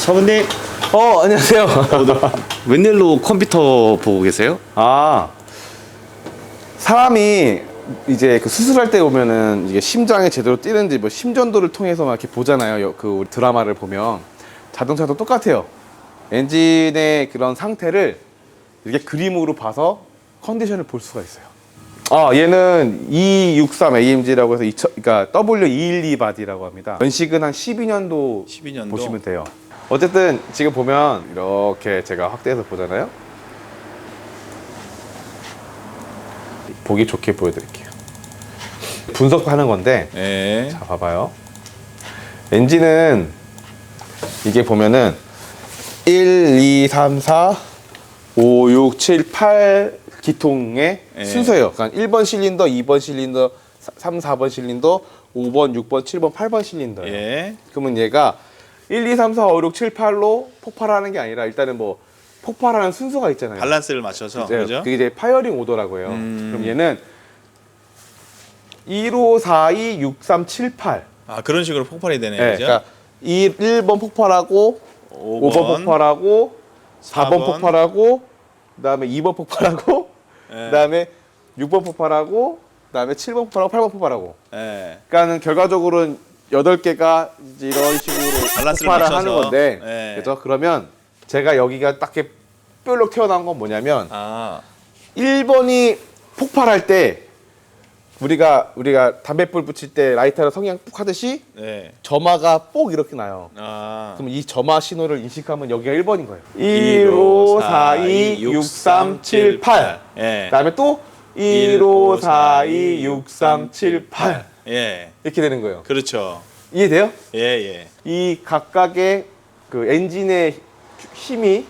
사부님. 안녕하세요. 웬일로 컴퓨터 보고 계세요? 사람이 이제 그 수술할 때 보면은 이게 심장이 제대로 뛰는지 뭐 심전도를 통해서 막 이렇게 보잖아요. 그 우리 드라마를 보면 자동차도 똑같아요. 엔진의 그런 상태를 이렇게 그림으로 봐서 컨디션을 볼 수가 있어요. 얘는 E63AMG라고 해서 그러니까 W212 바디라고 합니다. 연식은 한 12년도 12년도? 보시면 돼요. 어쨌든 지금 보면 이렇게 제가 확대해서 보잖아요. 보기 좋게 보여드릴게요. 분석하는 건데, 네. 자 봐봐요. 엔진은 이게 보면은 1, 2, 3, 4, 5, 6, 7, 8 기통의 순서예요. 그러니까 1번 실린더, 2번 실린더, 3, 4번 실린더, 5번, 6번, 7번, 8번 실린더예요. 예. 그러면 얘가 1, 2, 3, 4, 5, 6, 7, 8로 폭발하는 게 아니라 일단은 뭐 폭발하는 순서가 있잖아요. 밸런스를 맞춰서. 이제 그죠? 그게 이제 파이어링 오더라고 해요. 그럼 얘는 1, 5, 4, 2, 6, 3, 7, 8. 아, 그런 식으로 폭발이 되네요. 네, 그죠? 그러니까 1번 폭발하고 5번 폭발하고 4번 폭발하고 그다음에 2번 폭발하고 그다음에 6번 폭발하고 그다음에 7번 폭발하고 8번 폭발하고. 예. 그러니까는 결과적으로는 8개가 이제 이런 식으로 밸런스를 폭발을 맞춰서. 하는 건데. 예. 그죠? 그러면 제가 여기가 딱 이렇게 뾰록 튀어나온 건 뭐냐면 아. 1번이 폭발할 때 우리가 담뱃불 붙일 때 라이터로 성냥 푹 하듯이 네. 점화가 뽁 이렇게 나요. 아. 그럼 이 점화 신호를 인식하면 여기가 1번인 거예요. 1, 5, 4, 2, 6, 3, 7, 8. 예. 그다음에 또 1, 5, 4, 2, 6, 3, 7, 8. 예. 이렇게 되는 거예요. 그렇죠. 이해돼요? 예, 예. 이 각각의 그 엔진의 힘이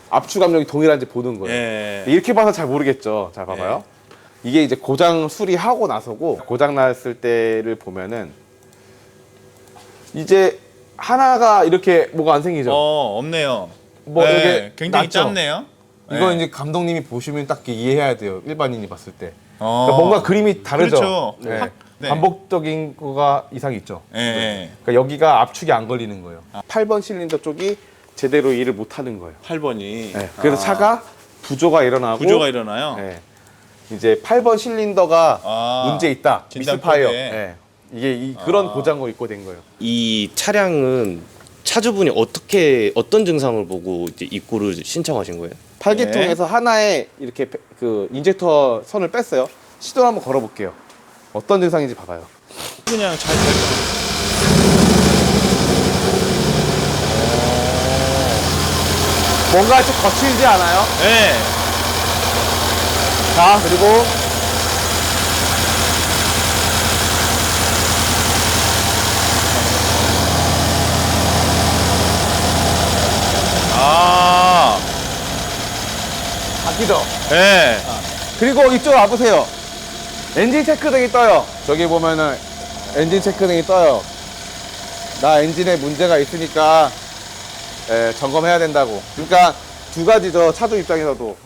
압축 압력이 동일한지 보는 거예요. 예. 이렇게 봐서 잘 모르겠죠. 자, 봐봐요. 이게 이제 고장 수리하고 나서고 고장 났을 때를 보면은 이제 하나가 이렇게 뭐가 안 생기죠. 없네요. 뭐 네, 이렇게 굉장히 낮죠? 짧네요. 이거 네. 이제 감독님이 보시면 딱 이해해야 돼요. 일반인이 봤을 때. 어. 그러니까 뭔가 그림이 다르죠. 그렇죠. 네. 확, 네. 반복적인 거가 이상이 있죠. 예, 예. 그러니까 여기가 압축이 안 걸리는 거예요. 8번 실린더 쪽이 제대로 일을 못 하는 거예요. 8번이. 네. 그래서 차가 부조가 일어나고 구조가 일어나요. 네. 이제 8번 실린더가 문제 있다. 진단 미스파이어. 코드에. 네. 이게 그런 고장을 입고 된 거예요. 이 차량은 차주분이 어떤 증상을 보고 이제 입고를 신청하신 거예요? 8기통에서 하나에 이렇게 그 인젝터 선을 뺐어요. 시도를 한번 걸어볼게요. 어떤 증상인지 봐봐요. 그냥 잘 될 뭔가 좀 거칠지 않아요? 네. 자, 그리고 아. 바뀌죠? 네. 그리고 이쪽 와보세요. 엔진 체크등이 떠요. 저기 보면은 엔진 체크등이 떠요. 나 엔진에 문제가 있으니까 점검해야 된다고. 그러니까 두 가지죠. 차주 입장에서도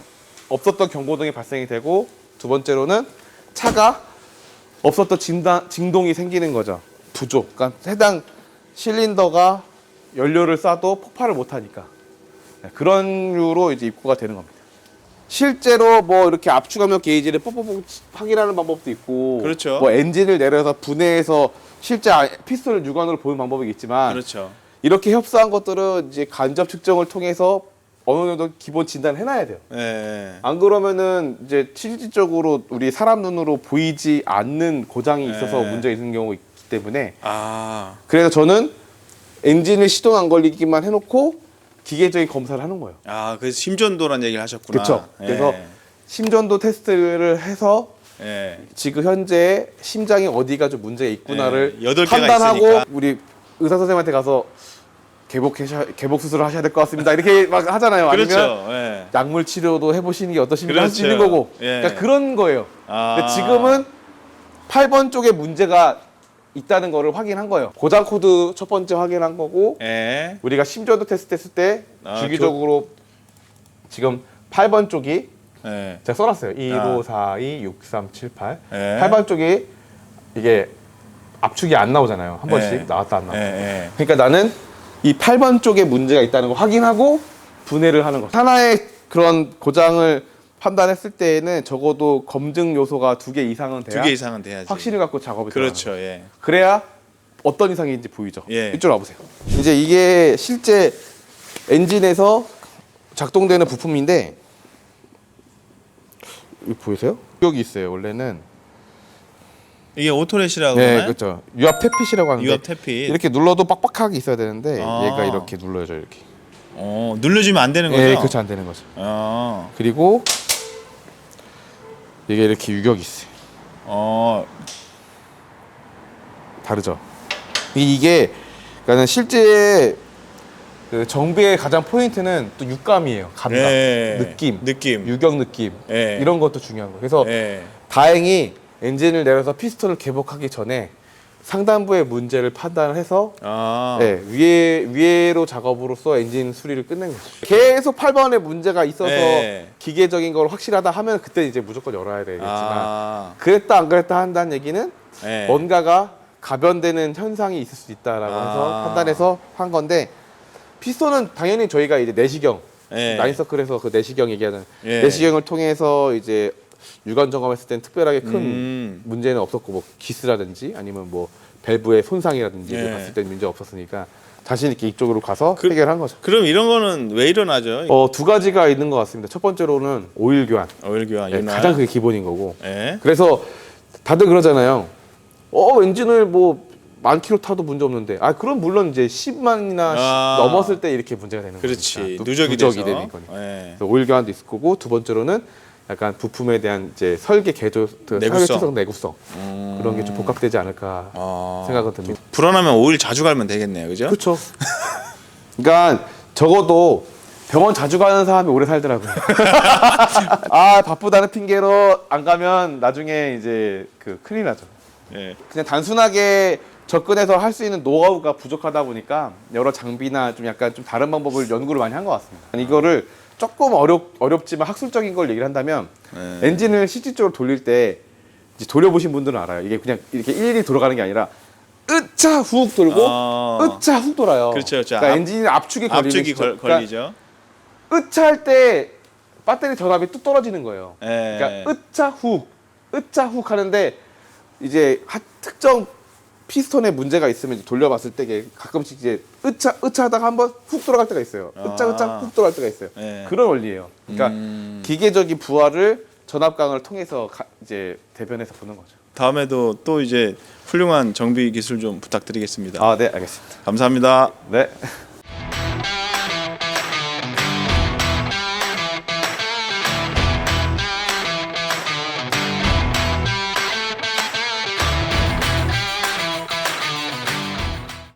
없었던 경고등이 발생이 되고, 두 번째로는 차가 없었던 진동이 생기는 거죠. 부족. 그러니까 해당 실린더가 연료를 쏴도 폭발을 못하니까. 그런 류로 이제 입고가 되는 겁니다. 실제로 뭐 이렇게 압축압력 게이지를 뽀뽀뽀 확인하는 방법도 있고, 그렇죠. 뭐 엔진을 내려서 분해해서 실제 피스톤을 육안으로 보는 방법이 있지만, 그렇죠. 이렇게 협소한 것들은 이제 간접 측정을 통해서 어느 정도 기본 진단을 해놔야 돼요. 네. 안 그러면은 이제 실질적으로 우리 사람 눈으로 보이지 않는 고장이 있어서 네. 문제 있는 경우가 있기 때문에, 아. 그래서 저는 엔진을 시동 안 걸리기만 해놓고 기계적인 검사를 하는 거예요. 아, 그래서 심전도란 얘기를 하셨구나. 그렇죠. 예. 그래서 심전도 테스트를 해서 예. 지금 현재 심장이 어디가 좀 문제가 있구나를 예, 8개가 판단하고 있으니까. 우리 의사 선생님한테 가서 개복 수술을 하셔야 될 것 같습니다. 이렇게 막 하잖아요. 아니면 그렇죠. 예. 약물 치료도 해보시는 게 어떠십니까? 할 수 그렇죠. 있는 거고. 예. 그러니까 그런 거예요. 아. 근데 지금은 8번 쪽에 문제가 있다는 거를 확인한 거예요. 고장 코드 첫 번째 확인한 거고, 예. 우리가 심전도 테스트 했을 때 주기적으로 지금 8번 쪽이 예. 제가 써놨어요. 1, 5, 4, 2, 6, 3, 7, 8. 예. 8번 쪽이 이게 압축이 안 나오잖아요. 한 번씩 예. 나왔다 안 나왔다. 예. 그러니까 나는 이 8번 쪽에 문제가 있다는 걸 확인하고 분해를 하는 거죠. 하나의 그런 고장을 판단했을 때에는 적어도 검증 요소가 2개 이상은 돼야 2개 이상은 돼야지. 확신을 갖고 작업이 그렇죠. 들어가는 거예요. 예. 그래야 어떤 이상인지 보이죠. 예. 이쪽으로 와보세요. 이제 이게 실제 엔진에서 작동되는 부품인데 여기 보이세요? 여기 있어요. 원래는 이게 오토렛이라고 네, 하나요? 그렇죠. 유압 태핏이라고 하는데 유압 태핏. 이렇게 눌러도 빡빡하게 있어야 되는데 아. 얘가 이렇게 눌러져 이렇게. 눌러주면 안 되는 거죠? 네, 그렇죠. 안 되는 거죠. 그리고 이게 이렇게 유격이 있어요. 다르죠. 이게 그러니까 실제 그 정비의 가장 포인트는 또 육감이에요. 감각, 예. 느낌, 유격 느낌 예. 이런 것도 중요한 거예요. 그래서 예. 다행히 엔진을 내려서 피스톤을 개복하기 전에 상단부의 문제를 판단해서 네, 위에로 작업으로서 엔진 수리를 끝낸 거죠. 계속 8번에 문제가 있어서 예. 기계적인 걸 확실하다 하면 그때 이제 무조건 열어야 되겠지만 그랬다 안 그랬다 한다는 얘기는 예. 뭔가가 가변되는 현상이 있을 수 있다라고 해서 판단해서 한 건데 피스톤은 당연히 저희가 이제 내시경 예. 나인서클에서 그 내시경 얘기하는 예. 내시경을 통해서 이제 유관 점검했을 땐 특별하게 큰 문제는 없었고 뭐 기스라든지 아니면 뭐 밸브의 손상이라든지 예. 봤을 때 문제 없었으니까 자신 있게 이쪽으로 가서 해결한 거죠. 그럼 이런 거는 왜 일어나죠? 2가지가 있는 것 같습니다. 첫 번째로는 오일 교환. 오일 교환, 네, 윤활. 가장 그게 기본인 거고. 예. 그래서 다들 그러잖아요. 엔진을 뭐 10,000km 타도 문제 없는데. 그럼 물론 이제 10만이나 넘었을 때 이렇게 문제가 되는 거죠. 그렇지. 누적이 되는 거니까. 예. 그래서 오일 교환도 있을 거고 두 번째로는 약간 부품에 대한 이제 설계 개조, 설계 내구성 그런 게 좀 복합되지 않을까 생각은 듭니다. 불안하면 오일 자주 갈면 되겠네요, 그죠? 그렇죠. 그러니까 적어도 병원 자주 가는 사람이 오래 살더라고요. 바쁘다는 핑계로 안 가면 나중에 이제 큰일 나죠. 예. 그냥 단순하게 접근해서 할 수 있는 노하우가 부족하다 보니까 여러 장비나 좀 약간 좀 다른 방법을 연구를 많이 한 것 같습니다. 이거를 조금 어렵지만 학술적인 걸 얘기를 한다면 엔진을 실질적으로 돌릴 때 이제 돌려보신 분들은 알아요. 이게 그냥 이렇게 일일이 돌아가는 게 아니라 으차 훅 돌고 으차 훅 돌아요. 그렇죠. 그러니까 엔진이 압축이 걸리죠. 으차 할 때 배터리 전압이 뚝 떨어지는 거예요. 예. 그러니까 으차 훅 하는데 이제 특정 피스톤에 문제가 있으면 이제 돌려봤을 때 이게 가끔씩 이제 으차 하다가 한번 훅 돌아갈 때가 있어요. 으차 훅 돌아갈 때가 있어요. 예. 그런 원리예요. 그러니까 기계적인 부하를 전압강을 통해서 이제 대변해서 보는 거죠. 다음에도 또 이제 훌륭한 정비 기술 좀 부탁드리겠습니다. 네, 알겠습니다. 감사합니다. 네.